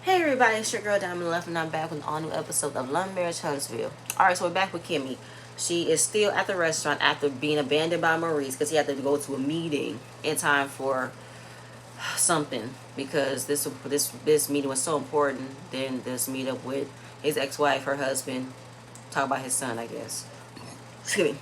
Hey everybody, it's your girl Diamond Left, and I'm back with an all new episode of Marriage Huntsville. Alright, so we're back with Kimmy. She is still at the restaurant after being abandoned by Maurice because he had to go to a meeting in time for something, because this meeting was so important. Then this meet up with his ex-wife, her husband, talk about his son, I guess. Excuse me.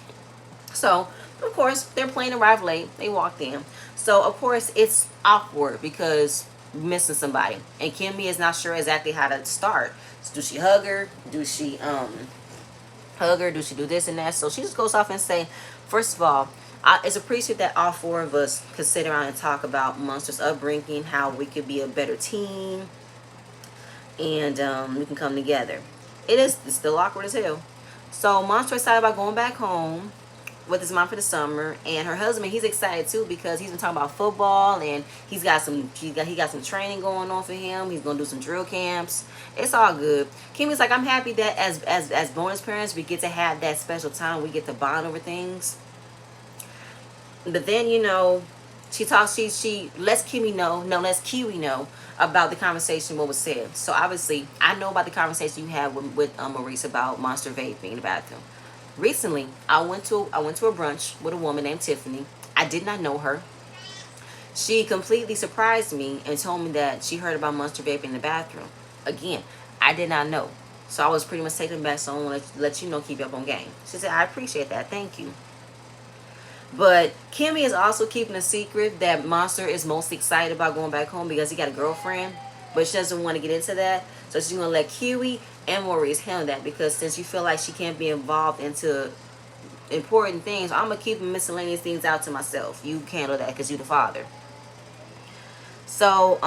So, of course, their plane arrived late. They walked in. So, of course, it's awkward because missing somebody. And Kimmy is not sure exactly how to start. Do she hug her? Do she hug her? Do she do this and that? So she just goes off and say, first of all, it's appreciated that all four of us could sit around and talk about Monster's upbringing, how we could be a better team, and we can come together. It's still awkward as hell. So Monster excited about going back home with his mom for the summer, and her husband, he's excited too because he's been talking about football, and he got some training going on for him. He's gonna do some drill camps. It's all good. Kimmy's like, I'm happy that as bonus parents we get to have that special time. We get to bond over things. But then she lets Kiwi know about the conversation, what was said. So obviously I know about the conversation you had with Maurice about Monster vaping in the bathroom. Recently, I went to a brunch with a woman named Tiffany. I did not know her. She completely surprised me and told me that she heard about Monster vaping in the bathroom. Again, I did not know. So I was pretty much taken back, so I want to let you know, keep you up on game. She said, I appreciate that. Thank you. But Kimmy is also keeping a secret that Monster is most excited about going back home because he got a girlfriend. But she doesn't want to get into that. So she's going to let Kiwi and Maurice handle that, because since you feel like she can't be involved into important things, I'm going to keep miscellaneous things out to myself. You can handle that because you're the father. So,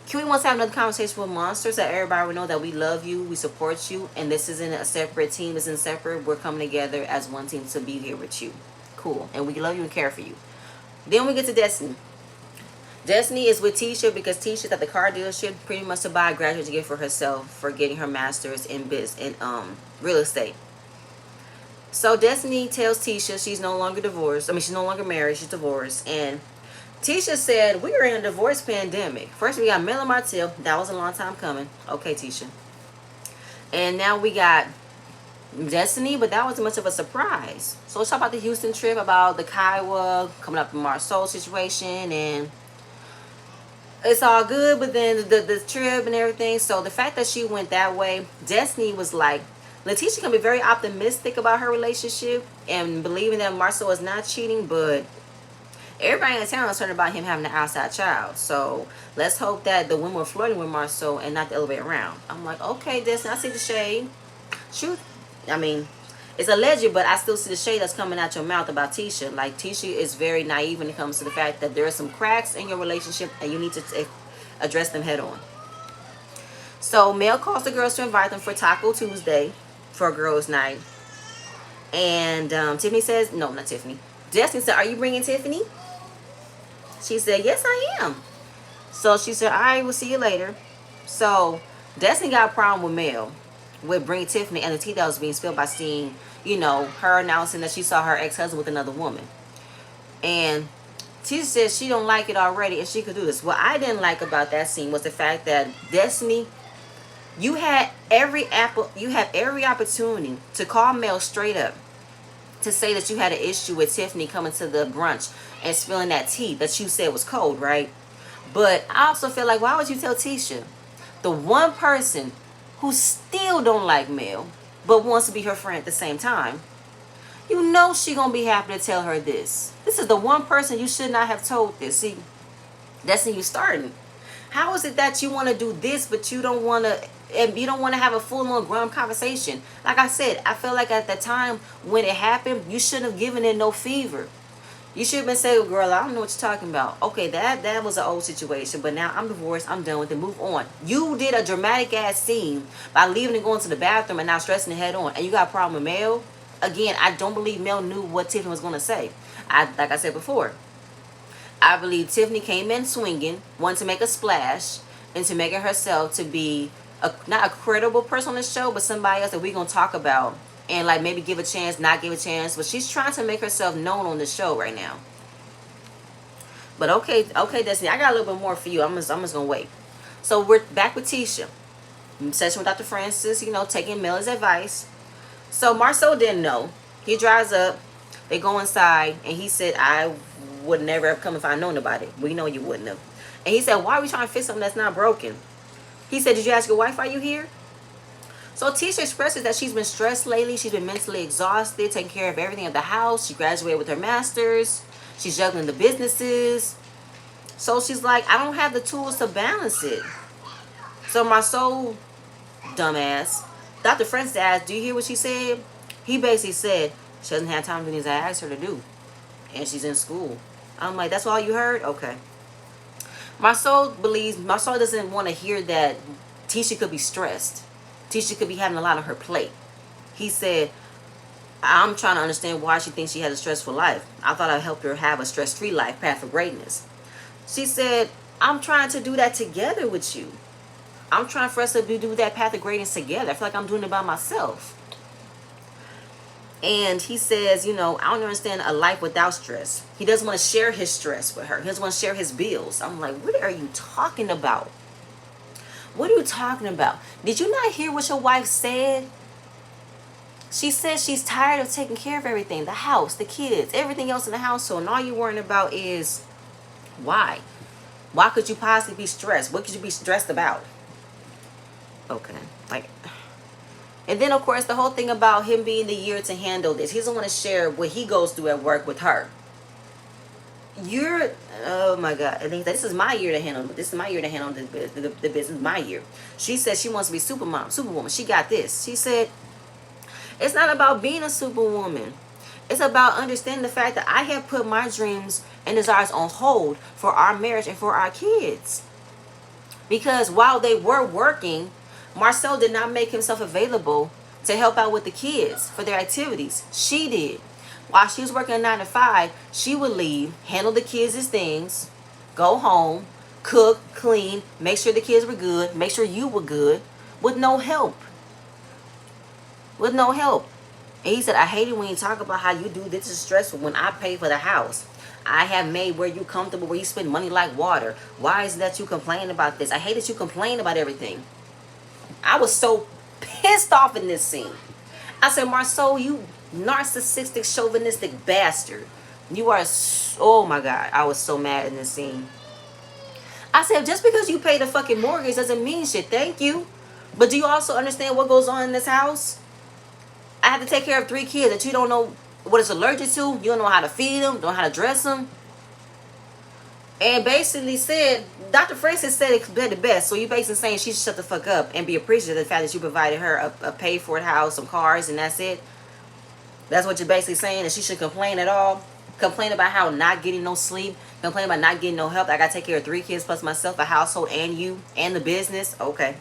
Kiwi wants to have another conversation with Monster so everybody will know that we love you, we support you, and this isn't a separate team, this isn't separate. We're coming together as one team to be here with you. Cool. And we love you and care for you. Then we get to Destiny. Destiny is with Tisha because Tisha's at the car dealership pretty much to buy a graduate gift for herself for getting her master's in real estate. So Destiny tells Tisha she's no longer divorced. She's no longer married. She's divorced. And Tisha said, we are in a divorce pandemic. First we got Mel and Martell. That was a long time coming. Okay, Tisha. And now we got Destiny, but that wasn't much of a surprise. So let's talk about the Houston trip, about the Kiowa coming up in Marceau situation, and it's all good, but then the trip and everything. So the fact that she went that way, Destiny was like, Letitia can be very optimistic about her relationship and believing that Marceau is not cheating, but everybody in town is concerned about him having an outside child. So let's hope that the women were flirting with Marceau and not the other way around. I'm like, okay, Destiny, I see the shade. Shoot. It's alleged, but I still see the shade that's coming out your mouth about Tisha. Like, Tisha is very naive when it comes to the fact that there are some cracks in your relationship and you need to address them head on. So Mel calls the girls to invite them for Taco Tuesday for a girls' night. And Tiffany says, no, not Tiffany. Destiny said, are you bringing Tiffany? She said, yes, I am. So she said, all right, we'll see you later. So Destiny got a problem with Mel with bringing Tiffany, and the tea that was being spilled by seeing, her announcing that she saw her ex-husband with another woman. And Tisha says she don't like it already and she could do this. What I didn't like about that scene was the fact that Destiny, you had every opportunity to call Mel straight up to say that you had an issue with Tiffany coming to the brunch and spilling that tea that you said was cold, right? But I also feel like, why would you tell Tisha, the one person who still don't like Mel but wants to be her friend at the same time? You know she gonna be happy to tell her this. This is the one person you should not have told this. See, that's when you starting. How is it that you want to do this but you don't want to have a full-on grown conversation? Like I said, I feel like at the time when it happened, you shouldn't have given it no fever. You should have been saying, girl, I don't know what you're talking about. Okay, that was an old situation, but now I'm divorced. I'm done with it. Move on. You did a dramatic-ass scene by leaving and going to the bathroom and now stressing it head on. And you got a problem with Mel? Again, I don't believe Mel knew what Tiffany was going to say. Like I said before, I believe Tiffany came in swinging, wanted to make a splash, into making herself to be not a credible person on the show, but somebody else that we're going to talk about. And like maybe give a chance, not give a chance. But she's trying to make herself known on the show right now. But okay, Destiny, I got a little bit more for you. I'm just gonna wait. So we're back with Tisha. Session with Dr. Francis, taking Mel's advice. So Marcel didn't know. He drives up. They go inside, and he said, "I would never have come if I known about it." We know you wouldn't have. And he said, "Why are we trying to fix something that's not broken?" He said, "Did you ask your wife, are you here?" So Tisha expresses that she's been stressed lately. She's been mentally exhausted, taking care of everything at the house. She graduated with her master's. She's juggling the businesses. So she's like, "I don't have the tools to balance it." So Marceau, dumbass, Dr. Francis asked, "Do you hear what she said?" He basically said, "She doesn't have time to do things I asked her to do. And she's in school." I'm like, "That's all you heard?" Okay. Marceau doesn't want to hear that Tisha could be stressed. Tisha could be having a lot on her plate. He said, "I'm trying to understand why she thinks she has a stressful life. I thought I'd help her have a stress-free life, path for greatness." She said, "I'm trying to do that together with you. I'm trying for us to do that path of greatness together. I feel like I'm doing it by myself." And he says, "I don't understand a life without stress." He doesn't want to share his stress with her. He doesn't want to share his bills. I'm like, what are you talking about? What are you talking about? Did you not hear what your wife said? She said she's tired of taking care of everything. The house, the kids, everything else in the household. And all you're worrying about is why? Why could you possibly be stressed? What could you be stressed about? Okay. And then, of course, the whole thing about him being the year to handle this. He doesn't want to share what he goes through at work with her. Oh my God. And this is my year to handle. This is my year to handle the business. My year. She said she wants to be superwoman. She got this. She said, "It's not about being a superwoman. It's about understanding the fact that I have put my dreams and desires on hold for our marriage and for our kids. Because while they were working, Marcel did not make himself available to help out with the kids for their activities. She did. While she was working a 9 to 5, she would leave, handle the kids' things, go home, cook, clean, make sure the kids were good, make sure you were good, with no help. With no help." And he said, "I hate it when you talk about how you do this is stressful when I pay for the house. I have made where you comfortable, where you spend money like water. Why is it that you complain about this? I hate that you complain about everything." I was so pissed off in this scene. I said, "Marceau, you narcissistic, chauvinistic bastard. You are, oh my God." I was so mad in this scene. I said, just because you pay the fucking mortgage doesn't mean shit. Thank you. But do you also understand what goes on in this house? I have to take care of 3 kids that you don't know what it's allergic to. You don't know how to feed them, don't know how to dress them. And basically said, Dr. Francis said it the best. So you basically saying she should shut the fuck up and be appreciative of the fact that you provided her a paid for house, some cars, and that's it. That's what you're basically saying, that she should complain at all. Complain about how not getting no sleep. Complain about not getting no help. I got to take care of 3 kids plus myself, a household, and you, and the business. Okay.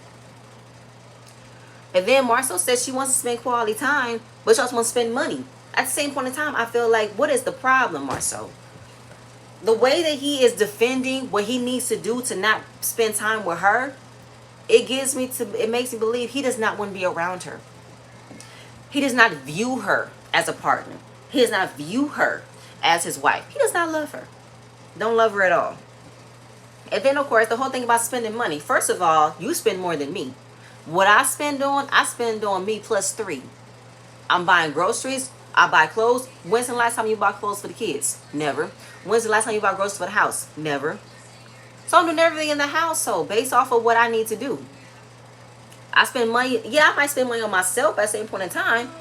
And then Marcel says she wants to spend quality time, but she also wants to spend money. At the same point in time, I feel like, what is the problem, Marcel? The way that he is defending what he needs to do to not spend time with her, it makes me believe he does not want to be around her. He does not view her as a partner. He does not view her as his wife. He does not love her. Don't love her at all. And then, of course, the whole thing about spending money. First of all, you spend more than me. What I spend on me plus 3. I'm buying groceries. I buy clothes. When's the last time you bought clothes for the kids? Never. When's the last time you bought groceries for the house? Never. So I'm doing everything in the household based off of what I need to do. I spend money. Yeah, I might spend money on myself at the same point in time.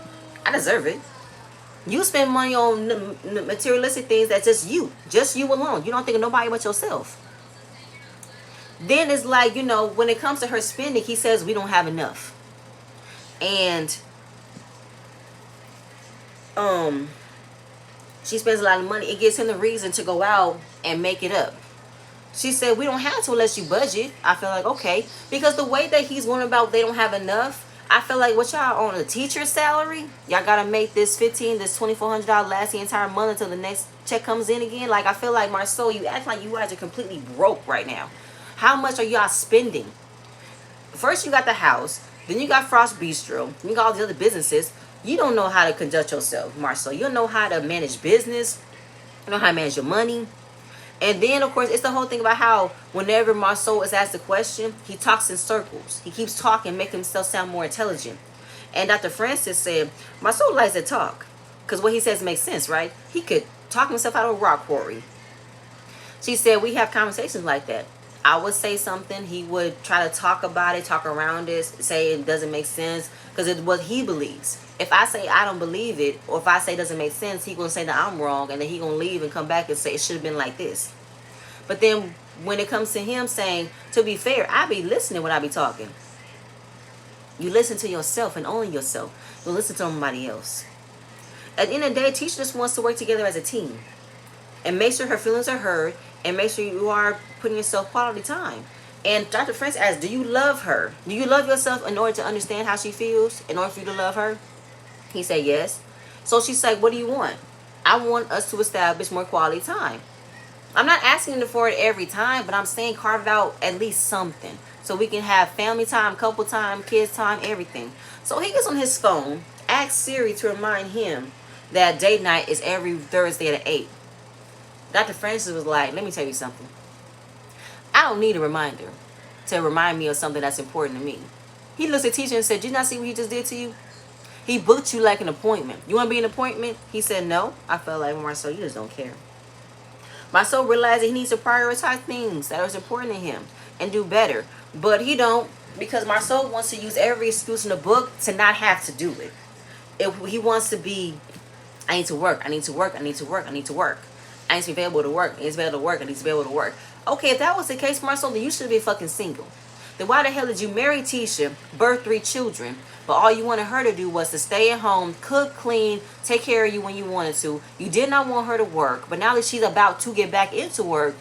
I deserve it. You spend money on materialistic things that's just you alone. You don't think of nobody but yourself. Then it's like, when it comes to her spending, he says we don't have enough. And she spends a lot of money. It gives him the reason to go out and make it up. She said, "We don't have to unless you budget." I feel like, okay. Because the way that he's going about they don't have enough, I feel like, what y'all on a teacher's salary? Y'all got to make this $2,400 last the entire month until the next check comes in again. Like, I feel like, Marceau, you act like you guys are completely broke right now. How much are y'all spending? First, you got the house. Then you got Frost Bistro. Then you got all the other businesses. You don't know how to conduct yourself, Marceau. You don't know how to manage business. You don't know how to manage your money. And then, of course, it's the whole thing about how whenever Marceau is asked a question, he talks in circles. He keeps talking, making himself sound more intelligent. And Dr. Francis said, Marceau likes to talk. Because what he says makes sense, right? He could talk himself out of a rock quarry. She said, we have conversations like that. I would say something. He would try to talk about it, talk around it, say it doesn't make sense. Because it's what he believes. If I say I don't believe it, or if I say it doesn't make sense, he's going to say that I'm wrong. And then he's going to leave and come back and say it should have been like this. But then when it comes to him saying, to be fair, I be listening when I be talking. You listen to yourself and only yourself. You listen to somebody else. At the end of the day, teacher just wants to work together as a team. And make sure her feelings are heard. And make sure you are putting yourself quality time. And Dr. Francis asked, do you love her? Do you love yourself in order to understand how she feels? In order for you to love her? He said yes. So she's like, what do you want? I want us to establish more quality time. I'm not asking for it every time, but I'm saying carve out at least something. So we can have family time, couple time, kids time, everything. So he gets on his phone, asks Siri to remind him that date night is every Thursday at 8. Dr. Francis was like, let me tell you something. I don't need a reminder to remind me of something that's important to me. He looks at teacher and said, did you not see what he just did to you? He booked you like an appointment. You want to be an appointment? He said, no. I felt like, Marceau, you just don't care. Marceau realized that he needs to prioritize things that are important to him and do better. But he don't, because Marceau wants to use every excuse in the book to not have to do it. If he wants to be, I need to work, I need to work, I need to work, I need to work. I need to be able to work, I need to be able to work, I need to be able to work. Okay, if that was the case, Marceau, then you should be fucking single. Then why the hell did you marry Tisha, birth 3 children, but all you wanted her to do was to stay at home, cook, clean, take care of you when you wanted to. You did not want her to work, but now that she's about to get back into work,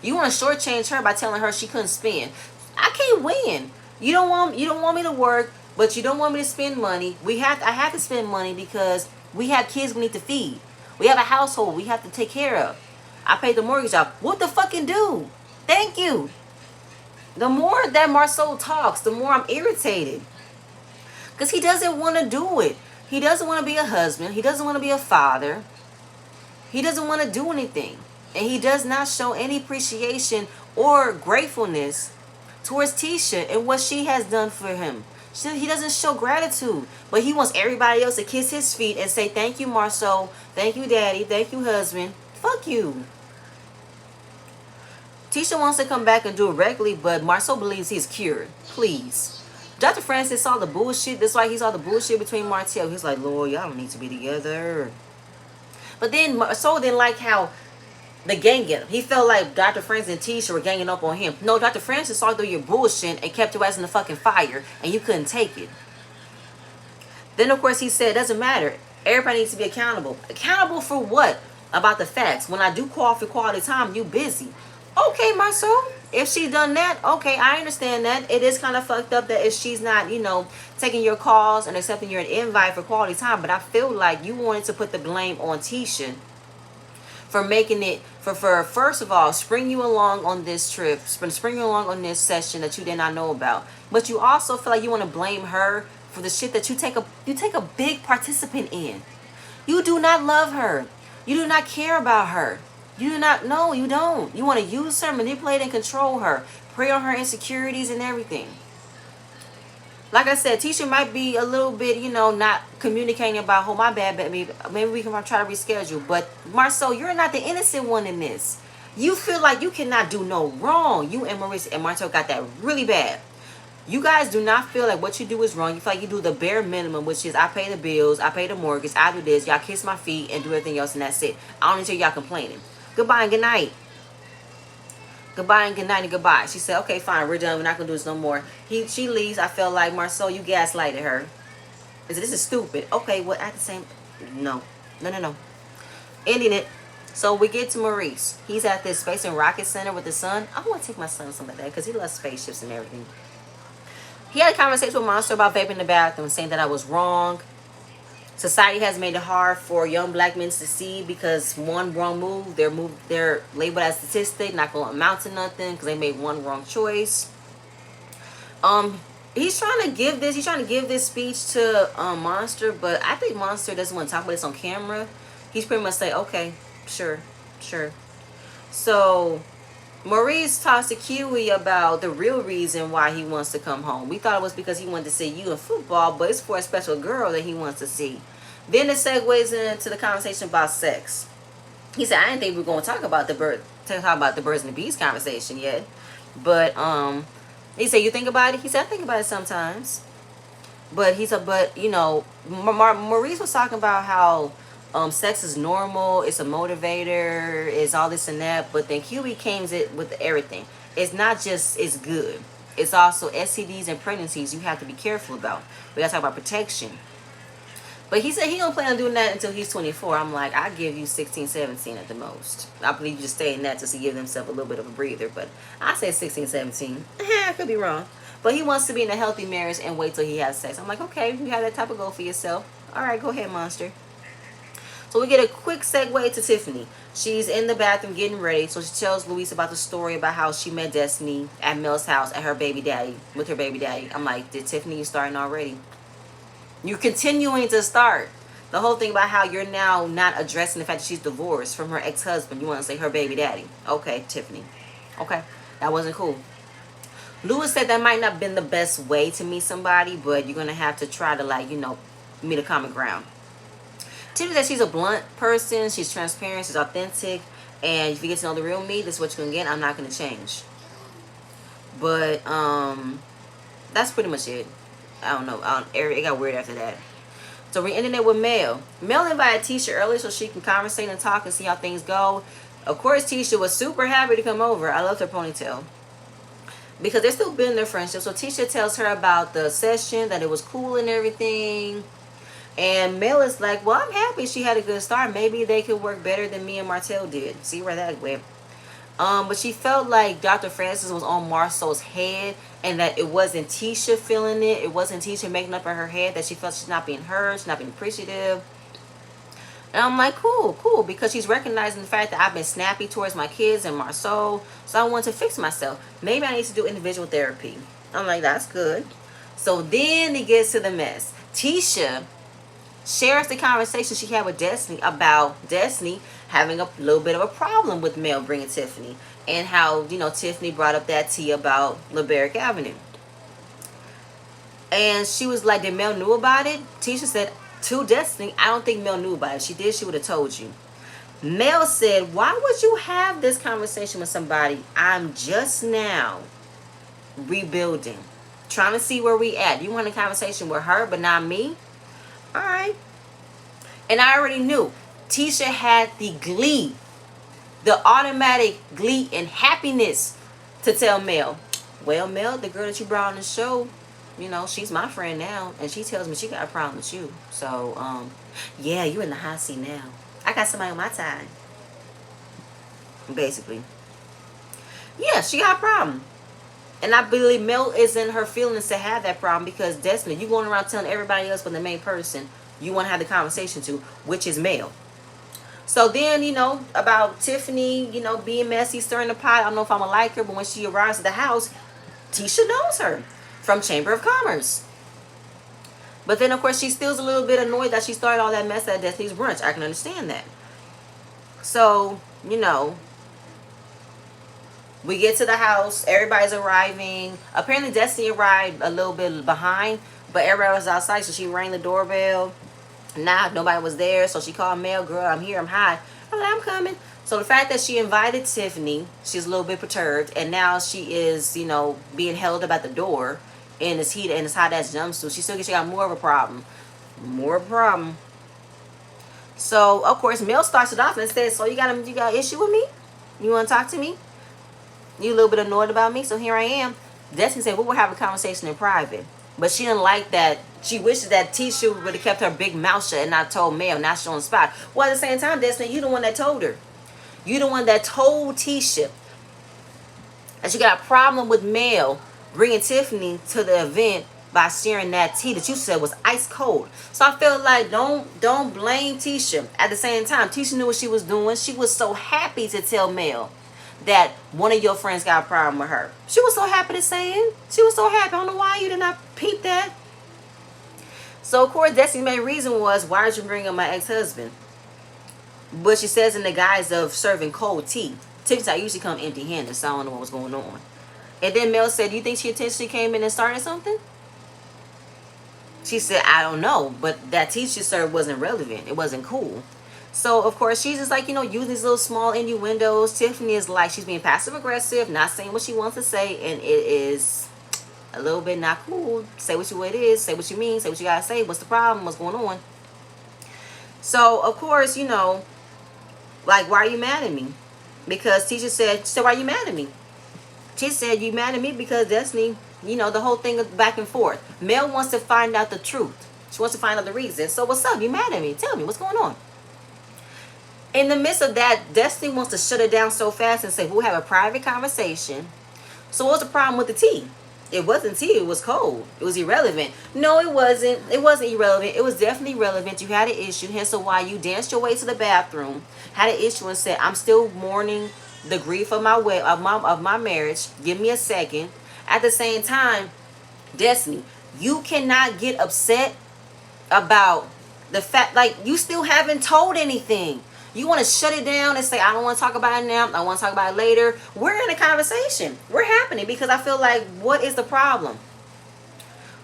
you want to shortchange her by telling her she couldn't spend. I can't win. You don't want me to work, but you don't want me to spend money. I have to spend money because we have kids we need to feed. We have a household we have to take care of. I paid the mortgage off. What the fucking do? Thank you. The more that Marceau talks, the more I'm irritated. Because he doesn't want to do it. He doesn't want to be a husband. He doesn't want to be a father. He doesn't want to do anything. And he does not show any appreciation or gratefulness towards Tisha and what she has done for him. He doesn't show gratitude. But he wants everybody else to kiss his feet and say, thank you, Marceau. Thank you, daddy. Thank you, husband. Fuck you. Tisha wants to come back and do it regularly, but Marceau believes he's cured. Please. Dr. Francis saw the bullshit. That's why he saw the bullshit between Martell. He's like, Lord, y'all don't need to be together. But then Marceau didn't like how the gang get him. He felt like Dr. Francis and Tisha were ganging up on him. No, Dr. Francis saw through your bullshit and kept your ass in the fucking fire, and you couldn't take it. Then, of course, he said, it doesn't matter. Everybody needs to be accountable. Accountable for what? About the facts. When I do call for quality time, you busy. Okay, Marceau, if she's done that, okay, I understand that. It is kind of fucked up that if she's not, taking your calls and accepting your invite for quality time, but I feel like you wanted to put the blame on Tisha for making it, for first of all, spring you along on this trip, spring you along on this session that you did not know about. But you also feel like you want to blame her for the shit that you take a big participant in. You do not love her. You do not care about her. You do not know. You don't. You want to use her, manipulate and control her. Prey on her insecurities and everything. Like I said, Tisha might be a little bit, not communicating about, oh, my bad, baby. Maybe we can try to reschedule. But Marceau, you're not the innocent one in this. You feel like you cannot do no wrong. You and Maurice and Marceau got that really bad. You guys do not feel like what you do is wrong. You feel like you do the bare minimum, which is I pay the bills, I pay the mortgage, I do this, y'all kiss my feet and do everything else, and that's it. I don't need to hear y'all complaining. Goodbye and good night. Goodbye and good night and goodbye. She said, okay, fine, we're done. We're not going to do this no more. She leaves. I felt like, Marceau, you gaslighted her. This is stupid. Okay, well, at the same... No. Ending it. So we get to Maurice. He's at this Space and Rocket Center with his son. I want to take my son something like that because he loves spaceships and everything. He had a conversation with Monster about vaping in the bathroom, saying that I was wrong. Society has made it hard for young black men to succeed because one wrong move, they're labeled as statistic, not going to amount to nothing because they made one wrong choice. He's trying to give this speech to Monster, but I think Monster doesn't want to talk about this on camera. He's pretty much say, okay, sure. So Maurice talks to Kiwi about the real reason why he wants to come home. We thought it was because he wanted to see you in football, but it's for a special girl that he wants to see. Then it segues into the conversation about sex. He said, I didn't think we were going to talk about the birds and the bees conversation yet. But he said, you think about it? He said, I think about it sometimes. But he said, but you know, Maurice was talking about how sex is normal, it's a motivator, it's all this and that. But then Huey came with everything. It's not just it's good. It's also STDs and pregnancies you have to be careful about. We gotta talk about protection. But he said he don't plan on doing that until he's 24. I'm like, I give you 16, 17 at the most. I believe you just stay in that just to give themselves a little bit of a breather. But I say 16, 17. I could be wrong. But he wants to be in a healthy marriage and wait till he has sex. I'm like, okay, you have that type of goal for yourself. All right, go ahead, monster. So we get a quick segue to Tiffany. She's in the bathroom getting ready. So she tells Luis about the story about how she met Destiny at Mel's house at her baby daddy, with her baby daddy. I'm like, did Tiffany, you starting already? You're continuing to start. The whole thing about how you're now not addressing the fact that she's divorced from her ex-husband. You want to say her baby daddy. Okay, Tiffany. Okay, that wasn't cool. Lewis said that might not have been the best way to meet somebody, but you're going to have to try to, like, you know, meet a common ground. Tiffany said she's a blunt person. She's transparent. She's authentic. And if you get to know the real me, this is what you're going to get. I'm not going to change. But that's pretty much it. I don't know. It got weird after that. So we're ending it with Mel. Mel invited Tisha earlier so she can conversate and talk and see how things go. Of course, Tisha was super happy to come over. I loved her ponytail. Because they're still building their friendship. So Tisha tells her about the session, that it was cool and everything. And Mel is like, well, I'm happy she had a good start. Maybe they could work better than me and Martell did. See where that went. But she felt like Dr. Francis was on Marcel's head and that it wasn't Tisha feeling it. It wasn't Tisha making up in her head that she felt she's not being heard, she's not being appreciative. And I'm like, cool, because she's recognizing the fact that I've been snappy towards my kids and Marceau, so I want to fix myself. Maybe I need to do individual therapy. I'm like, that's good. So then it gets to the mess. Tisha shares the conversation she had with Destiny about Destiny having a little bit of a problem with Mel bringing Tiffany, and how, you know, Tiffany brought up that tea about LeBerick Avenue. And she was like, did Mel knew about it? Tisha said to Destiny, I don't think Mel knew about it. She did, she would have told you. Mel said, why would you have this conversation with somebody? I'm just now rebuilding, trying to see where we at. You want a conversation with her but not me? All right. And I already knew Tisha had the glee, the automatic glee and happiness to tell Mel, well, Mel, the girl that you brought on the show, you know, she's my friend now, and she tells me she got a problem with you. So, yeah, you're in the hot seat now. I got somebody on my side. Basically. Yeah, she got a problem. And I believe Mel is in her feelings to have that problem, because Destiny, you going around telling everybody else but the main person you want to have the conversation to, which is Mel. So then, you know, about Tiffany, you know, being messy, stirring the pot. I don't know if I'm going to like her, but when she arrives at the house, Tisha knows her from Chamber of Commerce. But then, of course, she still's a little bit annoyed that she started all that mess at Destiny's brunch. I can understand that. So, you know, we get to the house. Everybody's arriving. Apparently, Destiny arrived a little bit behind, but everybody was outside, so she rang the doorbell. Nah, nobody was there, so she called Mel. Girl, I'm here, I'm hot. I'm like, I'm coming. So the fact that she invited Tiffany, she's a little bit perturbed, and now she is, you know, being held up at the door in this heat and this hot ass jumpsuit. She got more of a problem. More of a problem. So of course Mel starts it off and says, so you got an issue with me? You want to talk to me? You a little bit annoyed about me? So here I am. Destiny said, we will have a conversation in private. But she didn't like that. She wishes that Tisha would have kept her big mouth shut and not told Mel, not she on the spot. Well, at the same time, Destiny, you the one that told her. You the one that told Tisha that you got a problem with Mel bringing Tiffany to the event by sharing that tea that you said was ice cold. So I feel like don't blame Tisha. At the same time, Tisha knew what she was doing. She was so happy to tell Mel that one of your friends got a problem with her. She was so happy to say it. She was so happy. I don't know why you did not peep that. So of course, Destiny's main reason was, why did you bring up my ex-husband? But she says in the guise of serving cold tea. Tiffany said, I usually come empty-handed, so I don't know what was going on. And then Mel said, do you think she intentionally came in and started something? She said, I don't know, but that teacher sir wasn't relevant. It wasn't cool. So, of course, she's just like, using these little small innuendos. Tiffany is like, she's being passive aggressive, not saying what she wants to say, and it is a little bit not cool. Say what it is, say what you mean, say what you gotta say. What's the problem? What's going on? So, of course, like, why are you mad at me? Because teacher said, so why are you mad at me? She said, you mad at me because Destiny, the whole thing of back and forth. Mel wants to find out the truth. She wants to find out the reason. So what's up? You mad at me? Tell me, what's going on? In the midst of that, Destiny wants to shut it down so fast and say, we'll have a private conversation. So what's the problem with the tea? It wasn't tea, it was cold. It was irrelevant. No, it wasn't. It wasn't irrelevant. It was definitely relevant. You had an issue, hence why you danced your way to the bathroom, had an issue and said, I'm still mourning the grief of my marriage. Give me a second. At the same time, Destiny, you cannot get upset about the fact, like, you still haven't told anything. You want to shut it down and say, I don't want to talk about it now. I want to talk about it later. We're in a conversation. We're happening because I feel like, what is the problem?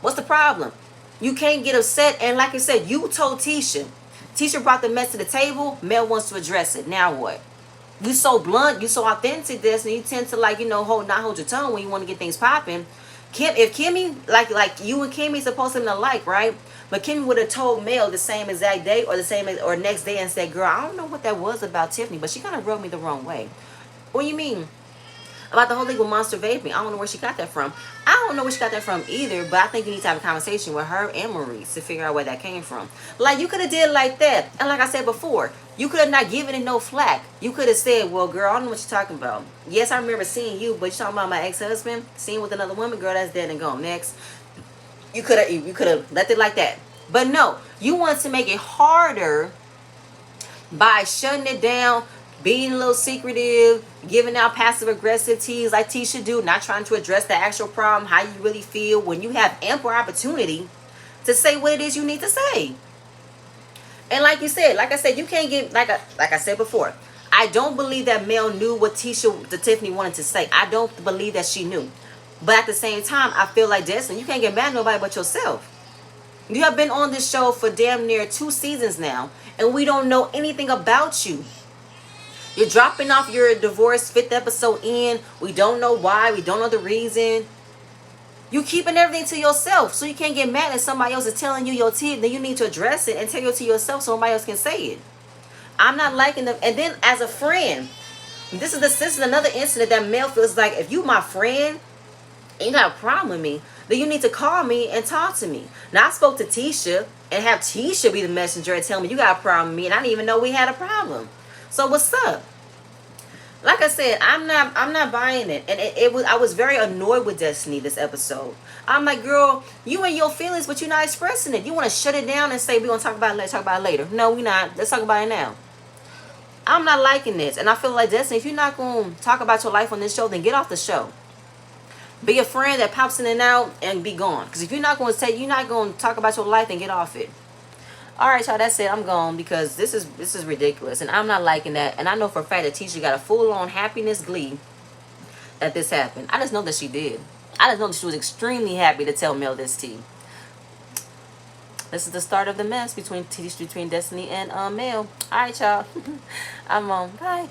What's the problem? You can't get upset. And like I said, you told Tisha. Tisha brought the mess to the table. Mel wants to address it. Now what? You so blunt. You so authentic, this, and you tend to, like, not hold your tongue when you want to get things popping. If Kimmy, like you and Kimmy supposed to be alike, right? But Kimmy would have told Mel the same exact day or next day and said, girl, I don't know what that was about Tiffany, but she kind of rubbed me the wrong way. What do you mean? About the whole thing with Monster Vaping. I don't know where she got that from. I don't know where she got that from either, but I think you need to have a conversation with her and Maurice to figure out where that came from. Like, you could have did like that. And like I said before, you could have not given it no flack. You could have said, well, girl, I don't know what you're talking about. Yes, I remember seeing you, but you're talking about my ex-husband, seeing with another woman, girl, that's dead and gone. Next. You could have left it like that. But no, you want to make it harder by shutting it down, being a little secretive, giving out passive aggressive teas like Tisha do, not trying to address the actual problem, how you really feel, when you have ample opportunity to say what it is you need to say. And like I said, you can't get, like I said before, I don't believe that Mel knew what Tiffany wanted to say. I don't believe that she knew. But at the same time, I feel like, Destiny, you can't get mad at nobody but yourself. You have been on this show for damn near 2 seasons now, and we don't know anything about you. You're dropping off your divorce 5th episode in. We don't know why. We don't know the reason. You keeping everything to yourself, so you can't get mad at somebody else is telling you your tea. Then you need to address it and tell it to yourself so somebody else can say it. I'm not liking them. And then as a friend, this is another incident that Mel feels like, if you my friend and you got a problem with me, then you need to call me and talk to me. Now, I spoke to Tisha and have Tisha be the messenger and tell me you got a problem with me, and I didn't even know we had a problem. So what's up? Like I said, I'm not buying it. And I was very annoyed with Destiny this episode. I'm like, girl, you and your feelings, but you're not expressing it. You want to shut it down and say we're gonna talk about it later. No, we're not. Let's talk about it now. I'm not liking this. And I feel like, Destiny, if you're not gonna talk about your life on this show, then get off the show. Be a friend that pops in and out and be gone. Because if you're not going to talk about your life, then get off it. All right, y'all, that's it. I'm gone because this is ridiculous. And I'm not liking that. And I know for a fact that Tisha got a full-on happiness glee that this happened. I just know that she did. I just know that she was extremely happy to tell Mel this tea. This is the start of the mess between Destiny and Mel. All right, y'all. I'm on. Bye.